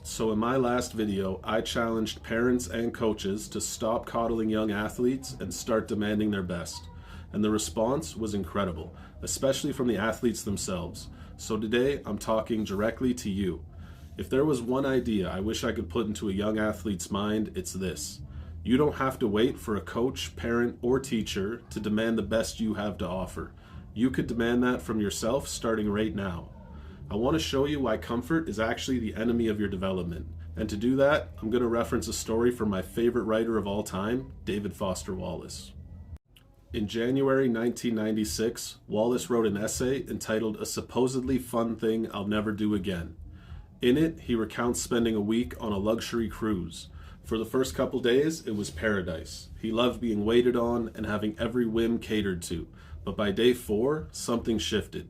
So in my last video, I challenged parents and coaches to stop coddling young athletes and start demanding their best. And the response was incredible, especially from the athletes themselves. So today, I'm talking directly to you. If there was one idea I wish I could put into a young athlete's mind, it's this. You don't have to wait for a coach, parent, or teacher to demand the best you have to offer. You could demand that from yourself starting right now. I want to show you why comfort is actually the enemy of your development. And to do that, I'm going to reference a story from my favorite writer of all time, David Foster Wallace. In January 1996, Wallace wrote an essay entitled "A Supposedly Fun Thing I'll Never Do Again." In it, he recounts spending a week on a luxury cruise. For the first couple days, it was paradise. He loved being waited on and having every whim catered to. But by day 4, something shifted.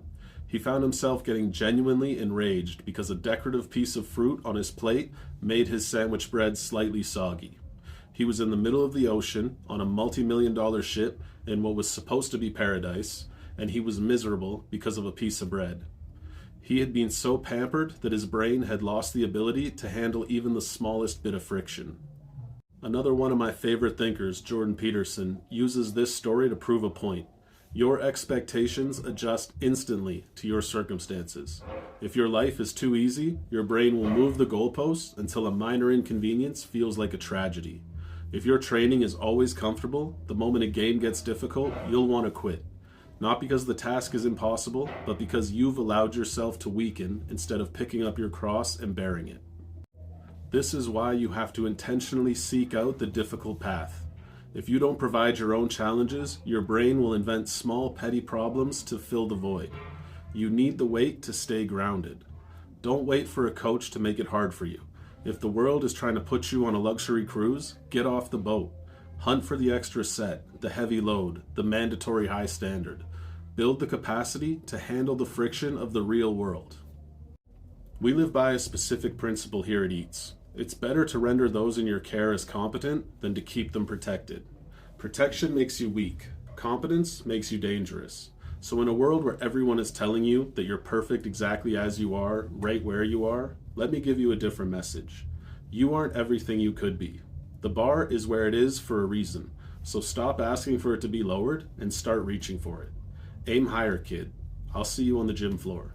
He found himself getting genuinely enraged because a decorative piece of fruit on his plate made his sandwich bread slightly soggy. He was in the middle of the ocean on a multi-million-dollar ship in what was supposed to be paradise, and he was miserable because of a piece of bread. He had been so pampered that his brain had lost the ability to handle even the smallest bit of friction. Another one of my favorite thinkers, Jordan Peterson, uses this story to prove a point. Your expectations adjust instantly to your circumstances. If your life is too easy, your brain will move the goalposts until a minor inconvenience feels like a tragedy. If your training is always comfortable, the moment a game gets difficult, you'll want to quit. Not because the task is impossible, but because you've allowed yourself to weaken instead of picking up your cross and bearing it. This is why you have to intentionally seek out the difficult path. If you don't provide your own challenges, your brain will invent small, petty problems to fill the void. You need the weight to stay grounded. Don't wait for a coach to make it hard for you. If the world is trying to put you on a luxury cruise, get off the boat. Hunt for the extra set, the heavy load, the mandatory high standard. Build the capacity to handle the friction of the real world. We live by a specific principle here at E.A.T.S. It's better to render those in your care as competent than to keep them protected. Protection makes you weak. Competence makes you dangerous. So in a world where everyone is telling you that you're perfect exactly as you are, right where you are, let me give you a different message. You aren't everything you could be. The bar is where it is for a reason. So stop asking for it to be lowered and start reaching for it. Aim higher, kid. I'll see you on the gym floor.